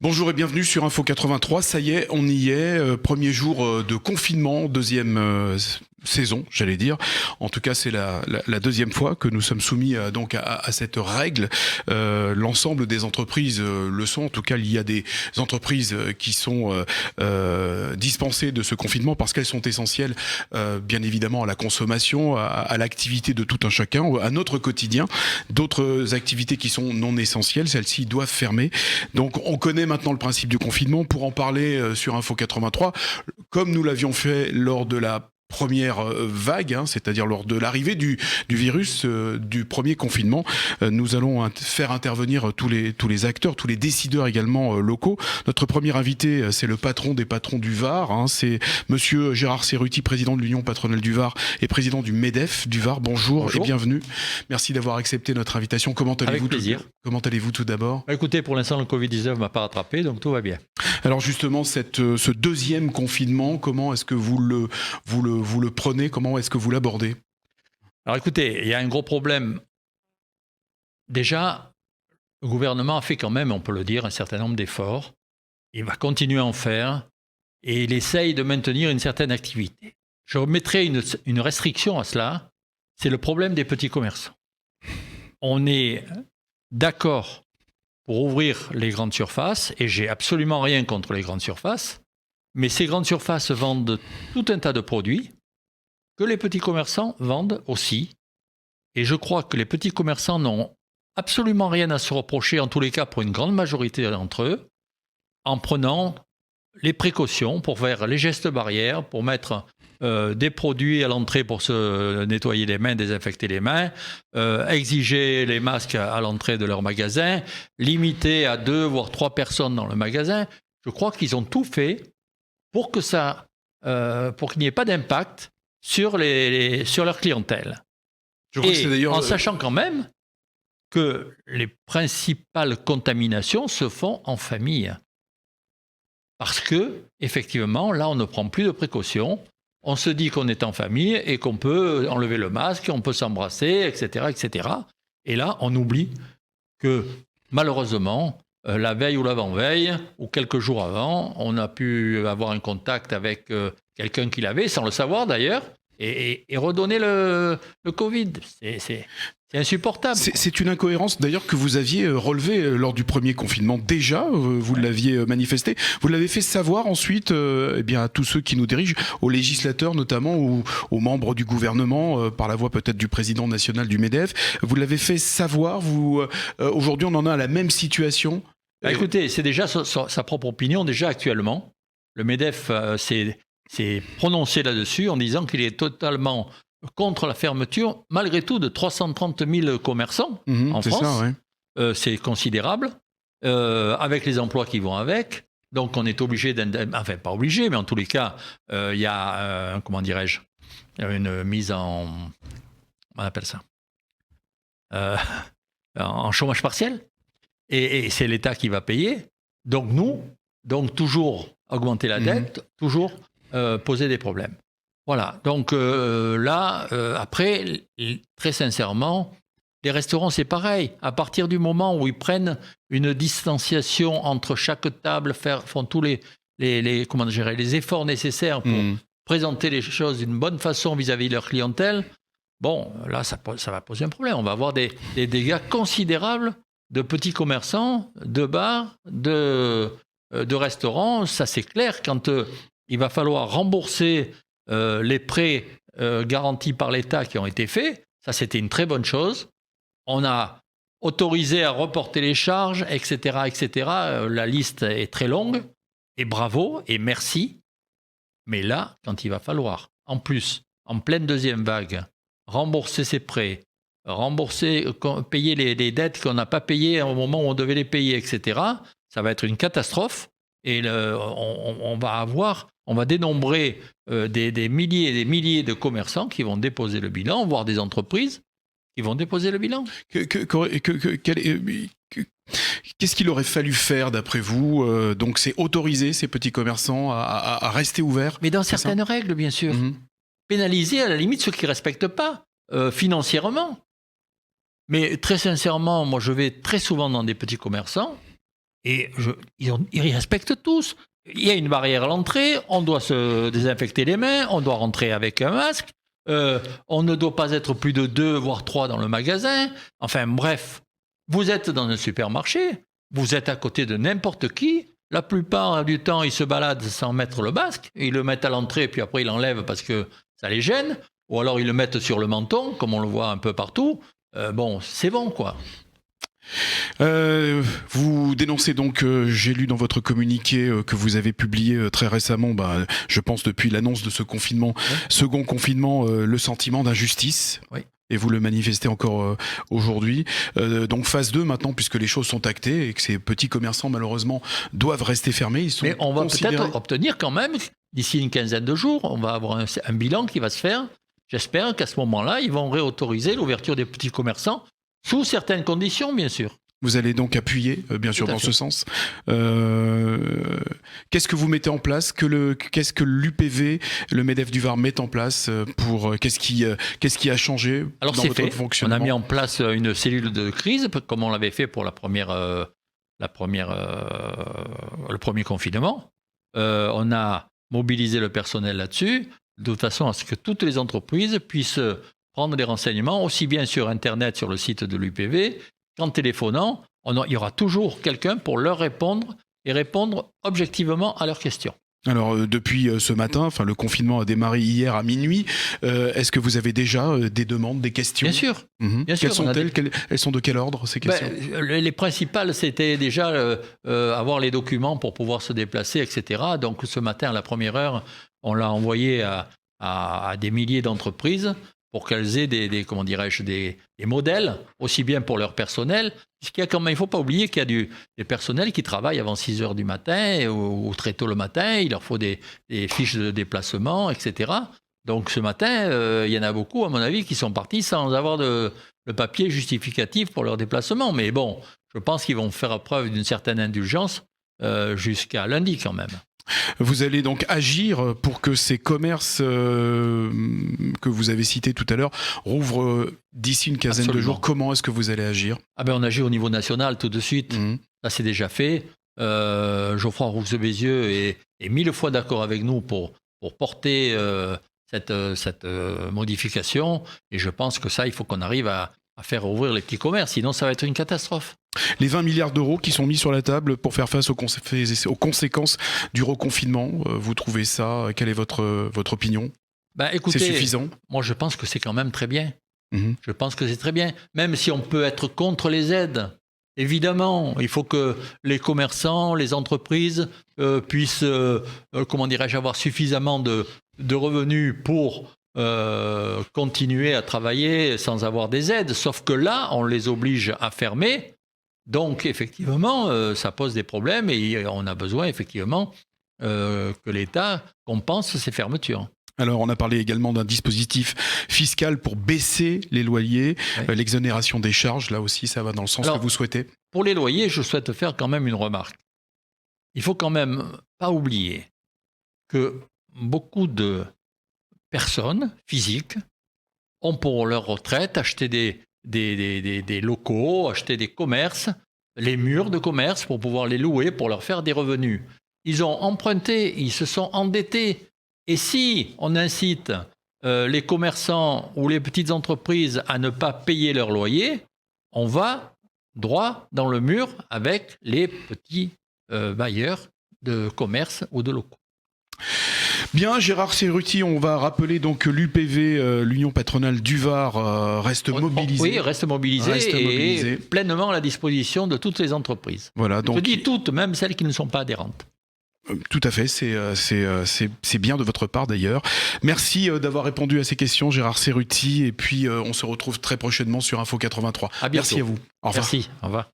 Bonjour et bienvenue sur Info 83. Ça y est, on y est. Premier jour de confinement, deuxième saison, j'allais dire. En tout cas, c'est la deuxième fois que nous sommes soumis donc à cette règle. L'ensemble des entreprises le sont. En tout cas, il y a des entreprises qui sont dispensées de ce confinement parce qu'elles sont essentielles, bien évidemment, à la consommation, à l'activité de tout un chacun, à notre quotidien. D'autres activités qui sont non essentielles, celles-ci doivent fermer. Donc, on connaît maintenant le principe du confinement. Pour en parler sur Info 83, comme nous l'avions fait lors de la première vague, c'est-à-dire lors de l'arrivée du virus, du premier confinement, nous allons faire intervenir tous les acteurs, tous les décideurs également locaux. Notre premier invité, c'est le patron des patrons du Var, c'est monsieur Gérard Cerruti, président de l'Union patronale du Var et président du MEDEF du Var. Bonjour et bienvenue. Merci d'avoir accepté notre invitation. Comment allez-vous? Avec plaisir. Comment allez-vous tout d'abord? Écoutez, pour l'instant, le Covid-19 ne m'a pas rattrapé, donc tout va bien. Alors justement, ce deuxième confinement, comment est-ce que vous le prenez? Comment est-ce que vous l'abordez? Alors écoutez, il y a un gros problème. Déjà, le gouvernement a fait quand même, on peut le dire, un certain nombre d'efforts. Il va continuer à en faire et il essaye de maintenir une certaine activité. Je remettrai une restriction à cela, c'est le problème des petits commerçants. On est d'accord pour ouvrir les grandes surfaces, et j'ai absolument rien contre les grandes surfaces, mais ces grandes surfaces vendent tout un tas de produits que les petits commerçants vendent aussi. Et je crois que les petits commerçants n'ont absolument rien à se reprocher, en tous les cas pour une grande majorité d'entre eux, en prenant les précautions pour faire les gestes barrières, pour mettre des produits à l'entrée pour se nettoyer les mains, désinfecter les mains, exiger les masques à l'entrée de leur magasin, limiter à 2 voire 3 personnes dans le magasin. Je crois qu'ils ont tout fait pour que pour qu'il n'y ait pas d'impact sur leur clientèle. Je crois que c'est d'ailleurs en sachant quand même que les principales contaminations se font en famille. Parce que, effectivement, là, on ne prend plus de précautions. On se dit qu'on est en famille et qu'on peut enlever le masque, on peut s'embrasser, etc., etc. Et là, on oublie que, malheureusement, la veille ou l'avant-veille, ou quelques jours avant, on a pu avoir un contact avec quelqu'un qui l'avait, sans le savoir d'ailleurs, et redonner le Covid. C'est insupportable. C'est une incohérence d'ailleurs que vous aviez relevée lors du premier confinement. Déjà, vous l'aviez manifesté. Vous l'avez fait savoir ensuite à tous ceux qui nous dirigent, aux législateurs notamment, ou aux membres du gouvernement, par la voix peut-être du président national du MEDEF. Vous l'avez fait savoir. Aujourd'hui, on en a la même situation. Écoutez, c'est déjà sa propre opinion, déjà actuellement. Le MEDEF s'est prononcé là-dessus en disant qu'il est totalement contre la fermeture, malgré tout, de 330 000 commerçants en France. Ça, ouais. C'est considérable, avec les emplois qui vont avec. Donc, on est obligé, enfin, pas obligé, mais en tous les cas, il y a, comment dirais-je, une mise en, on appelle ça, en chômage partiel. Et c'est l'État qui va payer. Donc, toujours augmenter la dette, toujours poser des problèmes. Voilà, donc après, très sincèrement, les restaurants, c'est pareil. À partir du moment où ils prennent une distanciation entre chaque table, font tous les efforts nécessaires pour présenter les choses d'une bonne façon vis-à-vis de leur clientèle, bon, là, ça va poser un problème. On va avoir des dégâts considérables de petits commerçants, de bars, de restaurants. Ça, c'est clair, quand il va falloir rembourser les prêts garantis par l'État qui ont été faits, ça c'était une très bonne chose. On a autorisé à reporter les charges, etc., etc. La liste est très longue, et bravo, et merci. Mais là, quand il va falloir, en plus, en pleine deuxième vague, rembourser ses prêts, payer les dettes qu'on n'a pas payées au moment où on devait les payer, etc., ça va être une catastrophe. Et on va dénombrer des milliers et des milliers de commerçants qui vont déposer le bilan, voire des entreprises qui vont déposer le bilan. Qu'est-ce qu'il aurait fallu faire d'après vous? Donc c'est autoriser ces petits commerçants à rester ouverts? Mais dans certaines règles, bien sûr. Pénaliser à la limite ceux qui ne respectent pas financièrement. Mais très sincèrement, moi je vais très souvent dans des petits commerçants. Et ils respectent tous. Il y a une barrière à l'entrée, on doit se désinfecter les mains, on doit rentrer avec un masque, on ne doit pas être plus de 2 voire 3 dans le magasin. Enfin bref, vous êtes dans un supermarché, vous êtes à côté de n'importe qui. La plupart du temps, ils se baladent sans mettre le masque. Ils le mettent à l'entrée, puis après ils l'enlèvent parce que ça les gêne. Ou alors ils le mettent sur le menton, comme on le voit un peu partout. Bon, c'est bon quoi. Vous dénoncez donc, j'ai lu dans votre communiqué que vous avez publié très récemment, je pense depuis l'annonce de ce confinement, second confinement, le sentiment d'injustice. Oui. Et vous le manifestez encore aujourd'hui. Donc phase 2 maintenant, puisque les choses sont actées et que ces petits commerçants malheureusement doivent rester fermés. Mais on va peut-être obtenir quand même, d'ici une quinzaine de jours, on va avoir un bilan qui va se faire. J'espère qu'à ce moment-là, ils vont réautoriser l'ouverture des petits commerçants sous certaines conditions, bien sûr. Vous allez donc appuyer, bien sûr, dans ce sens. Qu'est-ce que vous mettez en place? Qu'est-ce que l'UPV, le MEDEF du Var, met en place pour qu'est-ce qui a changé dans votre fonctionnement? On a mis en place une cellule de crise, comme on l'avait fait pour le premier confinement. On a mobilisé le personnel là-dessus, de façon à ce que toutes les entreprises puissent prendre des renseignements, aussi bien sur Internet, sur le site de l'UPV, qu'en téléphonant. Il y aura toujours quelqu'un pour leur répondre et répondre objectivement à leurs questions. Alors, depuis ce matin, le confinement a démarré hier à minuit. Est-ce que vous avez déjà des demandes, des questions? Bien sûr. Bien sûr. Quelles sont-elles? Elles sont de quel ordre, ces questions? Les principales, c'était déjà avoir les documents pour pouvoir se déplacer, etc. Donc, ce matin, à la première heure, on l'a envoyé à des milliers d'entreprises pour qu'elles aient des modèles, aussi bien pour leur personnel. Il ne faut pas oublier qu'il y a des personnels qui travaillent avant 6 heures du matin ou très tôt le matin. Il leur faut des fiches de déplacement, etc. Donc ce matin, il y en a beaucoup, à mon avis, qui sont partis sans avoir le papier justificatif pour leur déplacement. Mais bon, je pense qu'ils vont faire preuve d'une certaine indulgence jusqu'à lundi quand même. Vous allez donc agir pour que ces commerces que vous avez cités tout à l'heure rouvrent d'ici une quinzaine de jours. Comment est-ce que vous allez agir? On agit au niveau national tout de suite. Ça, c'est déjà fait. Geoffroy Roux de Bézieux est 1000 fois d'accord avec nous pour porter cette modification. Et je pense que ça, il faut qu'on arrive à faire ouvrir les petits commerces. Sinon, ça va être une catastrophe. Les 20 milliards d'euros qui sont mis sur la table pour faire face aux conséquences du reconfinement, vous trouvez ça? Quelle est votre opinion? Écoutez, c'est suffisant? Moi, je pense que c'est quand même très bien. Je pense que c'est très bien. Même si on peut être contre les aides, évidemment, il faut que les commerçants, les entreprises puissent, avoir suffisamment de revenus pour continuer à travailler sans avoir des aides. Sauf que là, on les oblige à fermer. Donc, effectivement, ça pose des problèmes et on a besoin, effectivement, que l'État compense ces fermetures. Alors, on a parlé également d'un dispositif fiscal pour baisser les loyers, l'exonération des charges. Là aussi, ça va dans le sens que vous souhaitez. Pour les loyers, je souhaite faire quand même une remarque. Il faut quand même pas oublier que beaucoup de personnes physiques ont pour leur retraite acheté des locaux, acheter des commerces, les murs de commerce pour pouvoir les louer, pour leur faire des revenus. Ils ont emprunté, ils se sont endettés. Et si on incite les commerçants ou les petites entreprises à ne pas payer leur loyer, on va droit dans le mur avec les petits bailleurs de commerce ou de locaux. Bien, Gérard Cerruti, on va rappeler donc que l'UPV, l'Union patronale du Var, reste mobilisée. Oui, reste mobilisée et pleinement à la disposition de toutes les entreprises. Voilà, donc... Je dis toutes, même celles qui ne sont pas adhérentes. Tout à fait, c'est bien de votre part d'ailleurs. Merci d'avoir répondu à ces questions, Gérard Cerruti, et puis on se retrouve très prochainement sur Info 83. À bientôt. Merci à vous. Au revoir. Merci, au revoir.